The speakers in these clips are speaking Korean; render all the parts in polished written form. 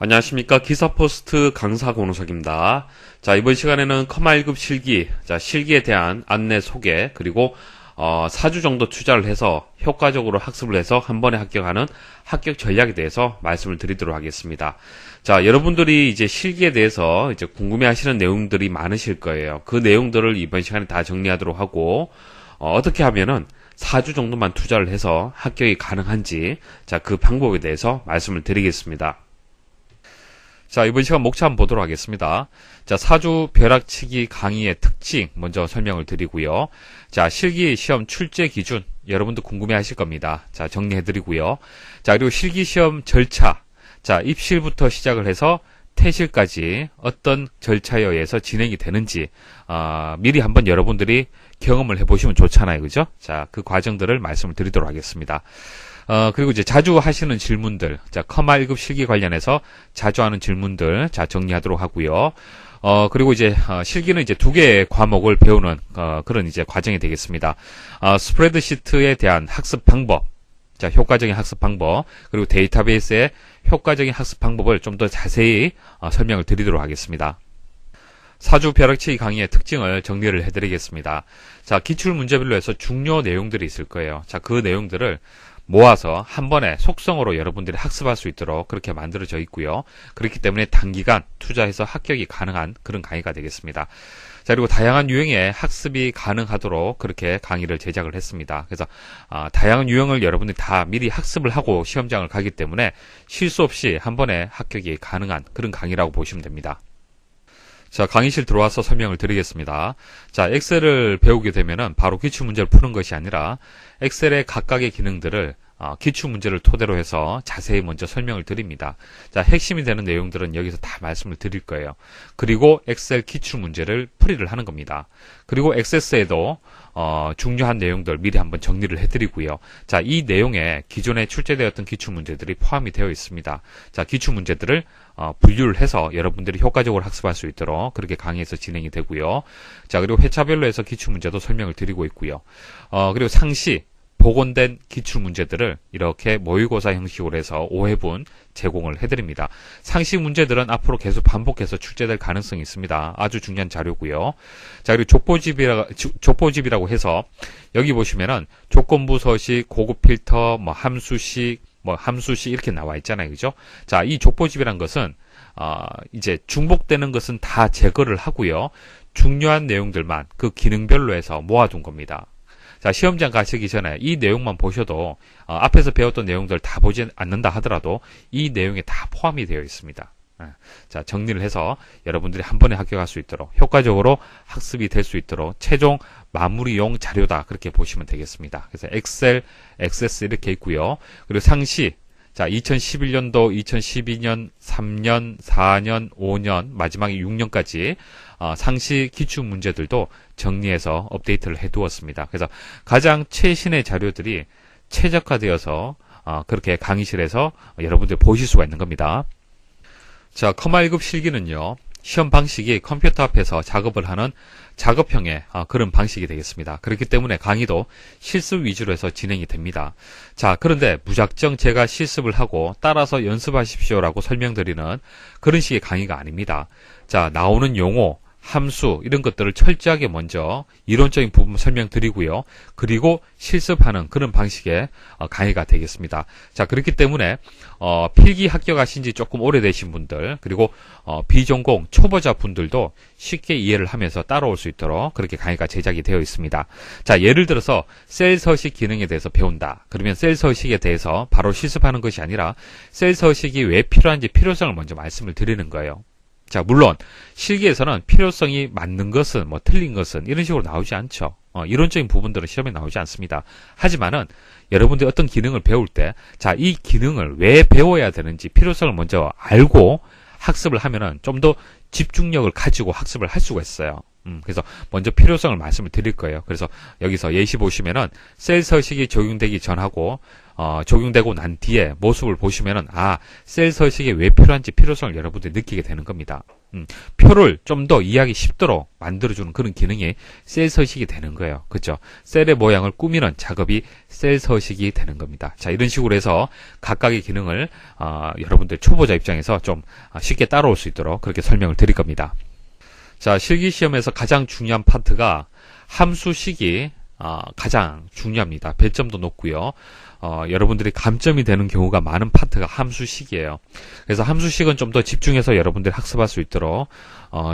안녕하십니까. 기사포스트 강사 권우석입니다. 자, 이번 시간에는 컴마 1급 실기, 자, 실기에 대한 안내 소개, 그리고 4주 정도 투자를 해서 효과적으로 학습을 해서 한 번에 합격하는 합격 전략에 대해서 말씀을 드리도록 하겠습니다. 자, 여러분들이 이제 실기에 대해서 이제 궁금해 하시는 내용들이 많으실 거예요. 그 내용들을 이번 시간에 다 정리하도록 하고, 어떻게 하면은 4주 정도만 투자를 해서 합격이 가능한지, 자, 그 방법에 대해서 말씀을 드리겠습니다. 자, 이번 시간 목차 한번 보도록 하겠습니다. 자, 4주 벼락치기 강의의 특징 먼저 설명을 드리고요. 자, 실기 시험 출제 기준 여러분도 궁금해 하실 겁니다. 자, 정리해 드리고요. 자, 그리고 실기 시험 절차. 자, 입실부터 시작을 해서 퇴실까지 어떤 절차에 의해서 진행이 되는지 미리 한번 여러분들이 경험을 해보시면 좋잖아요. 그죠? 자, 그 과정들을 말씀을 드리도록 하겠습니다. 그리고 이제 자주 하시는 질문들, 자, 컴마 1급 실기 관련해서 자주 하는 질문들, 자, 정리하도록 하고요. 그리고 이제, 실기는 이제 2개의 과목을 배우는, 그런 이제 과정이 되겠습니다. 스프레드시트에 대한 학습 방법, 자, 효과적인 학습 방법, 그리고 데이터베이스의 효과적인 학습 방법을 좀 더 자세히 설명을 드리도록 하겠습니다. 4주 벼락치기 강의의 특징을 정리를 해드리겠습니다. 자, 기출문제별로 해서 중요 내용들이 있을 거예요. 자, 그 내용들을 모아서 한 번에 속성으로 여러분들이 학습할 수 있도록 그렇게 만들어져 있고요. 그렇기 때문에 단기간 투자해서 합격이 가능한 그런 강의가 되겠습니다. 자, 그리고 다양한 유형의 학습이 가능하도록 그렇게 강의를 제작을 했습니다. 그래서 다양한 유형을 여러분들이 다 미리 학습을 하고 시험장을 가기 때문에 실수 없이 한 번에 합격이 가능한 그런 강의라고 보시면 됩니다. 자, 강의실 들어와서 설명을 드리겠습니다. 자, 엑셀을 배우게 되면은 바로 기출문제를 푸는 것이 아니라 엑셀의 각각의 기능들을 기출문제를 토대로 해서 자세히 먼저 설명을 드립니다. 자, 핵심이 되는 내용들은 여기서 다 말씀을 드릴 거예요. 그리고 엑셀 기출문제를 풀이를 하는 겁니다. 그리고 엑세스에도 중요한 내용들 미리 한번 정리를 해드리고요. 자, 이 내용에 기존에 출제되었던 기출문제들이 포함이 되어 있습니다. 자, 기출문제들을 분류를 해서 여러분들이 효과적으로 학습할 수 있도록 그렇게 강의에서 진행이 되고요. 자, 그리고 회차별로 해서 기출문제도 설명을 드리고 있고요. 그리고 상시 복원된 기출문제들을 이렇게 모의고사 형식으로 해서 5회분 제공을 해드립니다. 상시 문제들은 앞으로 계속 반복해서 출제될 가능성이 있습니다. 아주 중요한 자료고요. 자, 그리고 족보집이라고 해서 여기 보시면은 조건부 서식, 고급 필터, 함수식, 함수식 이렇게 나와 있잖아요. 그죠? 자, 이 족보집이란 것은 이제 중복되는 것은 다 제거를 하고요. 중요한 내용들만 그 기능별로 해서 모아둔 겁니다. 자, 시험장 가시기 전에 이 내용만 보셔도 앞에서 배웠던 내용들 다 보지 않는다 하더라도 이 내용에 다 포함이 되어 있습니다. 자, 정리를 해서 여러분들이 한 번에 합격할 수 있도록 효과적으로 학습이 될 수 있도록 최종 마무리용 자료다 그렇게 보시면 되겠습니다. 그래서 엑셀, 액세스 이렇게 있고요. 그리고 상시, 자, 2011년도, 2012년, 3년, 4년, 5년, 마지막에 6년까지 상시 기출 문제들도 정리해서 업데이트를 해두었습니다. 그래서 가장 최신의 자료들이 최적화되어서 그렇게 강의실에서 여러분들 보실 수가 있는 겁니다. 자, 컴마 1급 실기는요. 시험 방식이 컴퓨터 앞에서 작업을 하는 작업형의 그런 방식이 되겠습니다. 그렇기 때문에 강의도 실습 위주로 해서 진행이 됩니다. 자, 그런데 무작정 제가 실습을 하고 따라서 연습하십시오라고 설명드리는 그런 식의 강의가 아닙니다. 자, 나오는 용어, 함수 이런 것들을 철저하게 먼저 이론적인 부분 설명드리고요. 그리고 실습하는 그런 방식의 강의가 되겠습니다. 자, 그렇기 때문에 필기 합격하신 지 조금 오래되신 분들 그리고 비전공 초보자 분들도 쉽게 이해를 하면서 따라올 수 있도록 그렇게 강의가 제작이 되어 있습니다. 자, 예를 들어서 셀 서식 기능에 대해서 배운다. 그러면 셀 서식에 대해서 바로 실습하는 것이 아니라 셀 서식이 왜 필요한지 필요성을 먼저 말씀을 드리는 거예요. 자, 물론 실기에서는 필요성이 맞는 것은 틀린 것은 이런 식으로 나오지 않죠. 이론적인 부분들은 시험에 나오지 않습니다. 하지만은 여러분들이 어떤 기능을 배울 때 자, 이 기능을 왜 배워야 되는지 필요성을 먼저 알고 학습을 하면은 좀 더 집중력을 가지고 학습을 할 수가 있어요. 그래서 먼저 필요성을 말씀을 드릴 거예요. 그래서 여기서 예시 보시면은 셀 서식이 적용되기 전하고 적용되고 난 뒤에 모습을 보시면은, 셀 서식이 왜 필요한지 필요성을 여러분들이 느끼게 되는 겁니다. 표를 좀 더 이해하기 쉽도록 만들어주는 그런 기능이 셀 서식이 되는 거예요. 그죠? 셀의 모양을 꾸미는 작업이 셀 서식이 되는 겁니다. 자, 이런 식으로 해서 각각의 기능을, 여러분들 초보자 입장에서 좀 쉽게 따라올 수 있도록 그렇게 설명을 드릴 겁니다. 자, 실기시험에서 가장 중요한 파트가 함수식이 가장 중요합니다. 배점도 높고요. 여러분들이 감점이 되는 경우가 많은 파트가 함수식이에요. 그래서 함수식은 좀 더 집중해서 여러분들이 학습할 수 있도록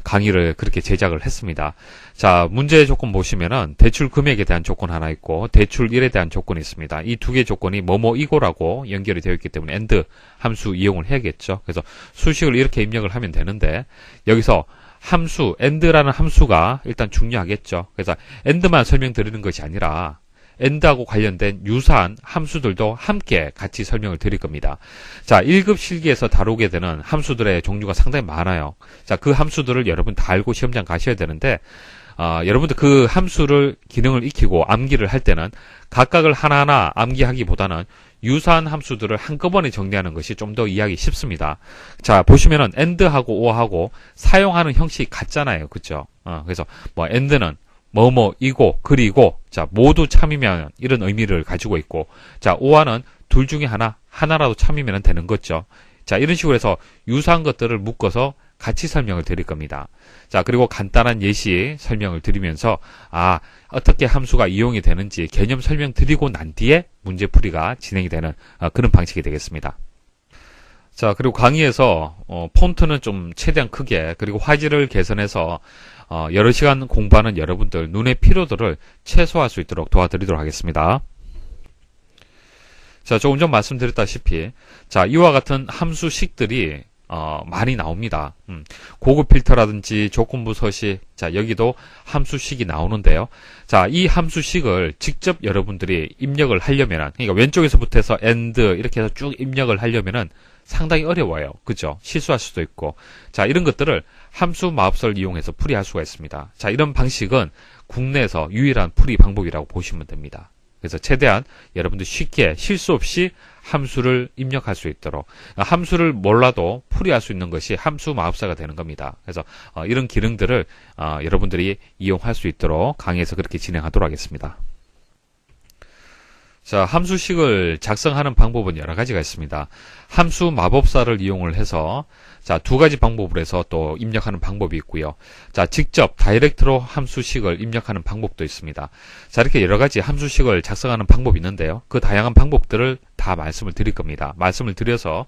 강의를 그렇게 제작을 했습니다. 자, 문제 조건 보시면은 대출 금액에 대한 조건 하나 있고 대출 1에 대한 조건이 있습니다. 이 두 개의 조건이 뭐뭐이고라고 연결이 되어 있기 때문에 AND 함수 이용을 해야겠죠. 그래서 수식을 이렇게 입력을 하면 되는데 여기서 함수, AND라는 함수가 일단 중요하겠죠. 그래서 AND만 설명드리는 것이 아니라 AND하고 관련된 유사한 함수들도 함께 같이 설명을 드릴 겁니다. 자, 1급 실기에서 다루게 되는 함수들의 종류가 상당히 많아요. 자, 그 함수들을 여러분 다 알고 시험장 가셔야 되는데, 여러분들 그 함수를 기능을 익히고 암기를 할 때는 각각을 하나하나 암기하기보다는 유사한 함수들을 한꺼번에 정리하는 것이 좀 더 이해하기 쉽습니다. 자, 보시면은 AND하고 OR하고 사용하는 형식이 같잖아요. 그죠? 그래서 AND는 뭐뭐이고 그리고 자 모두 참이면 이런 의미를 가지고 있고 자 OR는 둘 중에 하나라도 참이면 되는 거죠. 자, 이런 식으로 해서 유사한 것들을 묶어서 같이 설명을 드릴 겁니다. 자, 그리고 간단한 예시 설명을 드리면서 어떻게 함수가 이용이 되는지 개념 설명 드리고 난 뒤에 문제풀이가 진행이 되는 그런 방식이 되겠습니다. 자, 그리고 강의에서 폰트는 좀 최대한 크게 그리고 화질을 개선해서 여러 시간 공부하는 여러분들 눈의 피로도를 최소화할 수 있도록 도와드리도록 하겠습니다. 자, 조금 전 말씀드렸다시피 자, 이와 같은 함수식들이 많이 나옵니다. 고급 필터라든지 조건부 서식, 자, 여기도 함수식이 나오는데요. 자, 이 함수식을 직접 여러분들이 입력을 하려면은, 그러니까 왼쪽에서부터 해서 AND 이렇게 해서 쭉 입력을 하려면은 상당히 어려워요. 그죠? 실수할 수도 있고. 자, 이런 것들을 함수 마법서를 이용해서 풀이할 수가 있습니다. 자, 이런 방식은 국내에서 유일한 풀이 방법이라고 보시면 됩니다. 그래서 최대한 여러분들 쉽게 실수 없이 함수를 입력할 수 있도록 함수를 몰라도 풀이할 수 있는 것이 함수 마법사가 되는 겁니다. 그래서 이런 기능들을 여러분들이 이용할 수 있도록 강의에서 그렇게 진행하도록 하겠습니다. 자, 함수식을 작성하는 방법은 여러 가지가 있습니다. 함수 마법사를 이용을 해서 자, 두 가지 방법으로 해서 또 입력하는 방법이 있고요. 자, 직접 다이렉트로 함수식을 입력하는 방법도 있습니다. 자, 이렇게 여러 가지 함수식을 작성하는 방법이 있는데요. 그 다양한 방법들을 다 말씀을 드릴 겁니다. 말씀을 드려서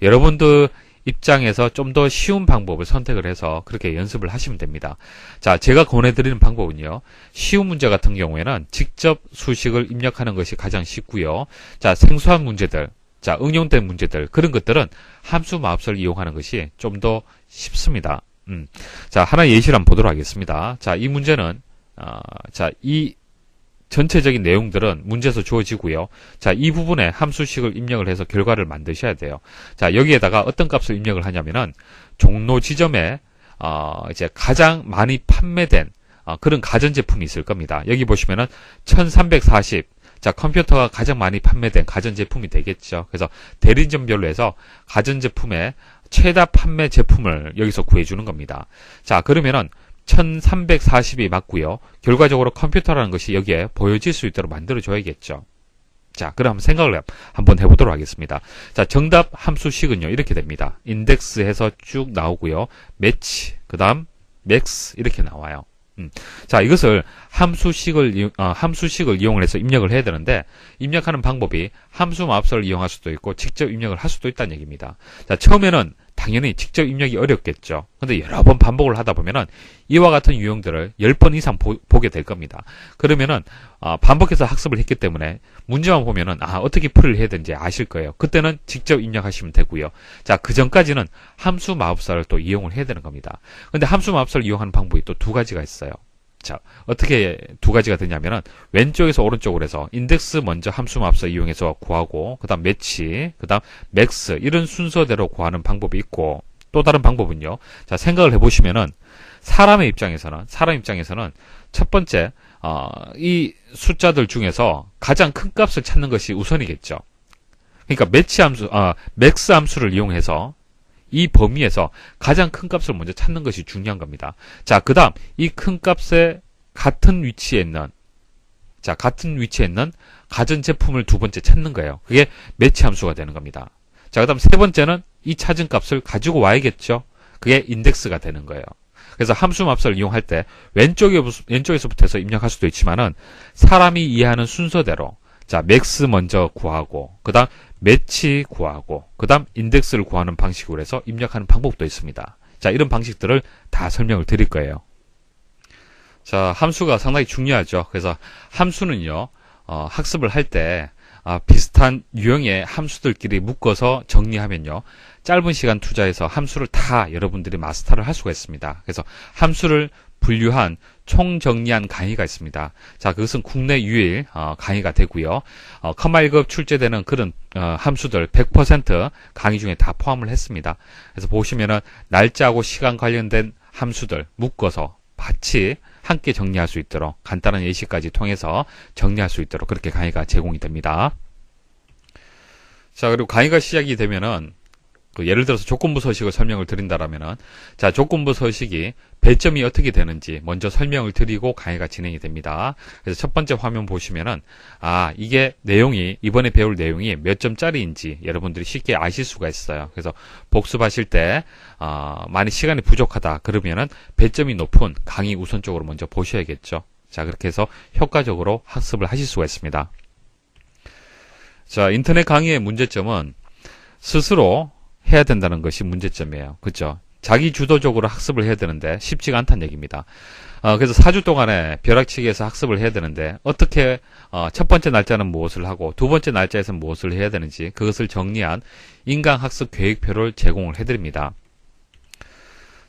여러분들 입장에서 좀 더 쉬운 방법을 선택을 해서 그렇게 연습을 하시면 됩니다. 자, 제가 권해드리는 방법은요. 쉬운 문제 같은 경우에는 직접 수식을 입력하는 것이 가장 쉽고요. 자, 생소한 문제들, 자, 응용된 문제들, 그런 것들은 함수 마법서를 이용하는 것이 좀 더 쉽습니다. 자, 하나 예시를 한번 보도록 하겠습니다. 자, 이 문제는, 자, 이 전체적인 내용들은 문제에서 주어지고요. 자, 이 부분에 함수식을 입력을 해서 결과를 만드셔야 돼요. 자, 여기에다가 어떤 값을 입력을 하냐면은 종로 지점에 이제 가장 많이 판매된 그런 가전제품이 있을 겁니다. 여기 보시면은 1340 자, 컴퓨터가 가장 많이 판매된 가전제품이 되겠죠. 그래서 대리점별로 해서 가전제품의 최다 판매 제품을 여기서 구해주는 겁니다. 자, 그러면은 1340이 맞고요. 결과적으로 컴퓨터라는 것이 여기에 보여질 수 있도록 만들어줘야겠죠. 자, 그럼 한번 생각을 한번 해보도록 하겠습니다. 자, 정답 함수식은요, 이렇게 됩니다. 인덱스 해서 쭉 나오고요. 매치, 그 다음 맥스 이렇게 나와요. 자, 이것을 함수식을 이용을 해서 입력을 해야 되는데, 입력하는 방법이 함수 마법서를 이용할 수도 있고, 직접 입력을 할 수도 있다는 얘기입니다. 자, 처음에는 당연히 직접 입력이 어렵겠죠. 근데 여러 번 반복을 하다 보면은 이와 같은 유형들을 10번 이상 보게 될 겁니다. 그러면은 반복해서 학습을 했기 때문에 문제만 보면은 어떻게 풀이를 해야 되는지 아실 거예요. 그때는 직접 입력하시면 되고요. 자, 그 전까지는 함수 마법사를 또 이용을 해야 되는 겁니다. 근데 함수 마법사를 이용하는 방법이 또 두 가지가 있어요. 자, 어떻게 두 가지가 되냐면은 왼쪽에서 오른쪽으로 해서 인덱스 먼저 함수 마법사 이용해서 구하고, 그 다음 매치, 그 다음 맥스 이런 순서대로 구하는 방법이 있고, 또 다른 방법은요. 자, 생각을 해보시면은 사람 입장에서는 첫 번째 이 숫자들 중에서 가장 큰 값을 찾는 것이 우선이겠죠. 그러니까 매치 함수, 맥스 함수를 이용해서 이 범위에서 가장 큰 값을 먼저 찾는 것이 중요한 겁니다. 자, 그 다음, 이 큰 값에 같은 위치에 있는 가전제품을 두 번째 찾는 거예요. 그게 매치 함수가 되는 겁니다. 자, 그 다음 세 번째는 이 찾은 값을 가지고 와야겠죠. 그게 인덱스가 되는 거예요. 그래서 함수 맙스를 이용할 때 왼쪽에서부터 해서 입력할 수도 있지만은 사람이 이해하는 순서대로 자, 맥스 먼저 구하고 그 다음 매치 구하고 그 다음 인덱스를 구하는 방식으로 해서 입력하는 방법도 있습니다. 자, 이런 방식들을 다 설명을 드릴 거예요. 자, 함수가 상당히 중요하죠. 그래서 함수는요, 학습을 할 때 비슷한 유형의 함수들끼리 묶어서 정리하면요, 짧은 시간 투자해서 함수를 다 여러분들이 마스터를 할 수가 있습니다. 그래서 함수를 분류한 총정리한 강의가 있습니다. 자, 그것은 국내 유일 강의가 되고요. 컴1급 출제되는 그런 함수들 100% 강의 중에 다 포함을 했습니다. 그래서 보시면은 날짜하고 시간 관련된 함수들 묶어서 같이 함께 정리할 수 있도록 간단한 예시까지 통해서 정리할 수 있도록 그렇게 강의가 제공이 됩니다. 자, 그리고 강의가 시작이 되면은 예를 들어서 조건부 서식을 설명을 드린다라면은 자, 조건부 서식이 배점이 어떻게 되는지 먼저 설명을 드리고 강의가 진행이 됩니다. 그래서 첫 번째 화면 보시면은 이게 내용이 이번에 배울 내용이 몇 점짜리인지 여러분들이 쉽게 아실 수가 있어요. 그래서 복습하실 때 많이 시간이 부족하다 그러면은 배점이 높은 강의 우선적으로 먼저 보셔야겠죠. 자, 그렇게 해서 효과적으로 학습을 하실 수가 있습니다. 자, 인터넷 강의의 문제점은 스스로 해야 된다는 것이 문제점이에요. 그렇죠? 자기 주도적으로 학습을 해야 되는데 쉽지가 않다는 얘기입니다. 그래서 4주 동안에 벼락치기에서 학습을 해야 되는데 어떻게 첫 번째 날짜는 무엇을 하고 두 번째 날짜에서는 무엇을 해야 되는지 그것을 정리한 인강학습 계획표를 제공을 해드립니다.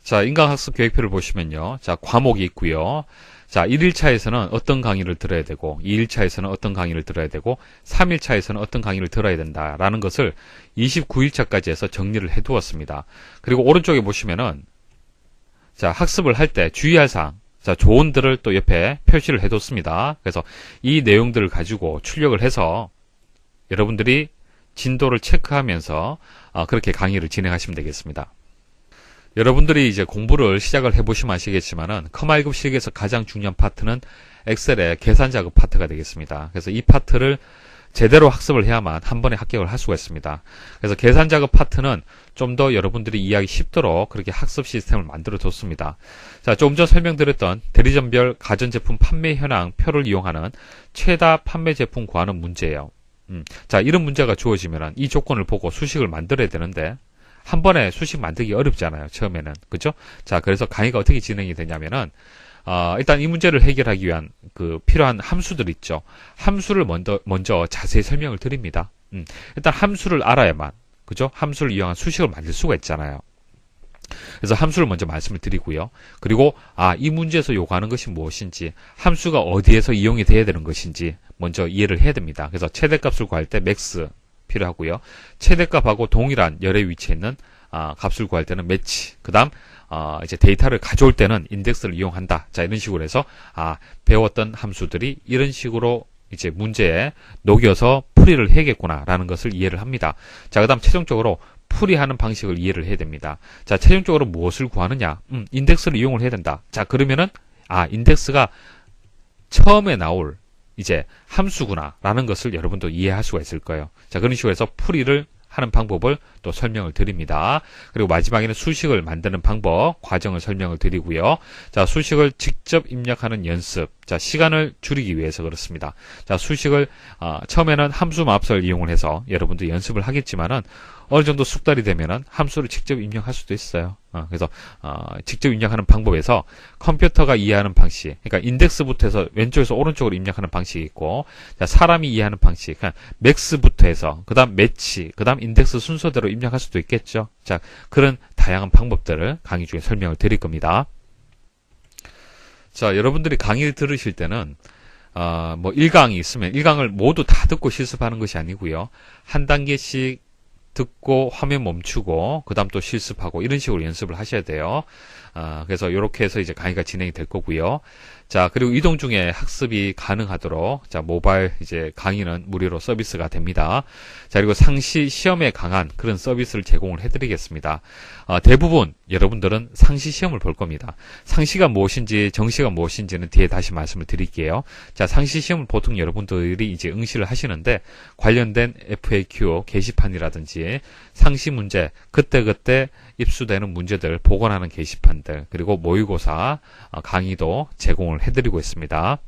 자, 인강학습 계획표를 보시면요. 자, 과목이 있고요. 자, 1일차에서는 어떤 강의를 들어야 되고 2일차에서는 어떤 강의를 들어야 되고 3일차에서는 어떤 강의를 들어야 된다라는 것을 29일차까지 해서 정리를 해 두었습니다. 그리고 오른쪽에 보시면은 자, 학습을 할 때 주의할 사항, 자, 조언들을 또 옆에 표시를 해 뒀습니다. 그래서 이 내용들을 가지고 출력을 해서 여러분들이 진도를 체크하면서 그렇게 강의를 진행하시면 되겠습니다. 여러분들이 이제 공부를 시작을 해보시면 아시겠지만은 컴1급 실기에서 가장 중요한 파트는 엑셀의 계산 작업 파트가 되겠습니다. 그래서 이 파트를 제대로 학습을 해야만 한 번에 합격을 할 수가 있습니다. 그래서 계산 작업 파트는 좀 더 여러분들이 이해하기 쉽도록 그렇게 학습 시스템을 만들어 뒀습니다. 자, 조금 전 설명드렸던 대리점별 가전제품 판매 현황 표를 이용하는 최다 판매 제품 구하는 문제예요. 자, 이런 문제가 주어지면 이 조건을 보고 수식을 만들어야 되는데 한 번에 수식 만들기 어렵잖아요. 처음에는. 그죠? 자, 그래서 강의가 어떻게 진행이 되냐면은, 일단 이 문제를 해결하기 위한 필요한 함수들 있죠. 함수를 먼저 자세히 설명을 드립니다. 일단 함수를 알아야만, 그죠? 함수를 이용한 수식을 만들 수가 있잖아요. 그래서 함수를 먼저 말씀을 드리고요. 그리고, 이 문제에서 요구하는 것이 무엇인지, 함수가 어디에서 이용이 돼야 되는 것인지 먼저 이해를 해야 됩니다. 그래서 최대값을 구할 때 맥스, 필요하고요. 최대값하고 동일한 열의 위치에 있는 값을 구할 때는 매치. 그다음 이제 데이터를 가져올 때는 인덱스를 이용한다. 자, 이런 식으로 해서 배웠던 함수들이 이런 식으로 이제 문제에 녹여서 풀이를 해야겠구나라는 것을 이해를 합니다. 자, 그다음 최종적으로 풀이하는 방식을 이해를 해야 됩니다. 자, 최종적으로 무엇을 구하느냐? 인덱스를 이용을 해야 된다. 자, 그러면은 인덱스가 처음에 나올 이제 함수구나 라는 것을 여러분도 이해할 수가 있을 거예요. 자, 그런 식으로 해서 풀이를 하는 방법을 또 설명을 드립니다. 그리고 마지막에는 수식을 만드는 방법, 과정을 설명을 드리고요. 자, 수식을 직접 입력하는 연습. 자, 시간을 줄이기 위해서 그렇습니다. 자, 수식을 처음에는 함수 마법을 이용을 해서 여러분도 연습을 하겠지만은 어느 정도 숙달이 되면은 함수를 직접 입력할 수도 있어요. 그래서 직접 입력하는 방법에서 컴퓨터가 이해하는 방식, 그러니까 인덱스부터 해서 왼쪽에서 오른쪽으로 입력하는 방식이 있고, 자, 사람이 이해하는 방식, 그냥 맥스부터 해서 그다음 매치, 그다음 인덱스 순서대로 입력할 수도 있겠죠. 자, 그런 다양한 방법들을 강의 중에 설명을 드릴 겁니다. 자, 여러분들이 강의를 들으실 때는 뭐 1강이 있으면 1강을 모두 다 듣고 실습하는 것이 아니고요. 한 단계씩 듣고 화면 멈추고 그 다음 또 실습하고 이런 식으로 연습을 하셔야 돼요. 그래서 이렇게 해서 이제 강의가 진행이 될 거고요. 자, 그리고 이동 중에 학습이 가능하도록, 자, 모바일 이제 강의는 무료로 서비스가 됩니다. 자, 그리고 상시 시험에 강한 그런 서비스를 제공을 해드리겠습니다. 대부분 여러분들은 상시 시험을 볼 겁니다. 상시가 무엇인지, 정시가 무엇인지는 뒤에 다시 말씀을 드릴게요. 자, 상시 시험을 보통 여러분들이 이제 응시를 하시는데, 관련된 FAQ 게시판이라든지, 상시 문제, 그때그때 입수되는 문제들 보관하는 게시판들, 그리고 모의고사 강의도 제공을 해드리고 있습니다.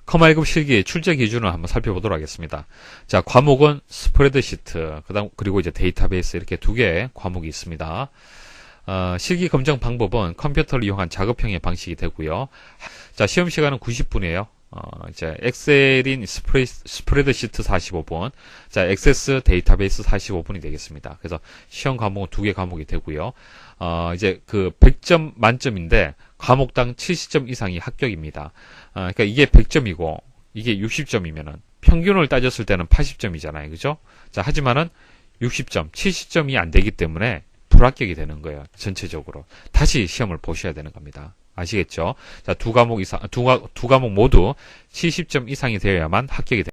컴1급 실기 출제 기준을 한번 살펴보도록 하겠습니다. 자, 과목은 스프레드시트, 그리고 이제 데이터베이스 이렇게 두 개의 과목이 있습니다. 실기 검정 방법은 컴퓨터를 이용한 작업형의 방식이 되고요. 자, 시험 시간은 90분이에요. 이제 엑셀인 스프레드시트 45분, 자, 액세스 데이터베이스 45분이 되겠습니다. 그래서 시험 과목은 두 개 과목이 되고요. 이제 그 100점 만점인데 과목당 70점 이상이 합격입니다. 그러니까 이게 100점이고 이게 60점이면은 평균을 따졌을 때는 80점이잖아요. 그죠? 자, 하지만은 60점, 70점이 안 되기 때문에 불합격이 되는 거예요. 전체적으로. 다시 시험을 보셔야 되는 겁니다. 아시겠죠? 자, 두 과목 모두 70점 이상이 되어야만 합격이 됩니다.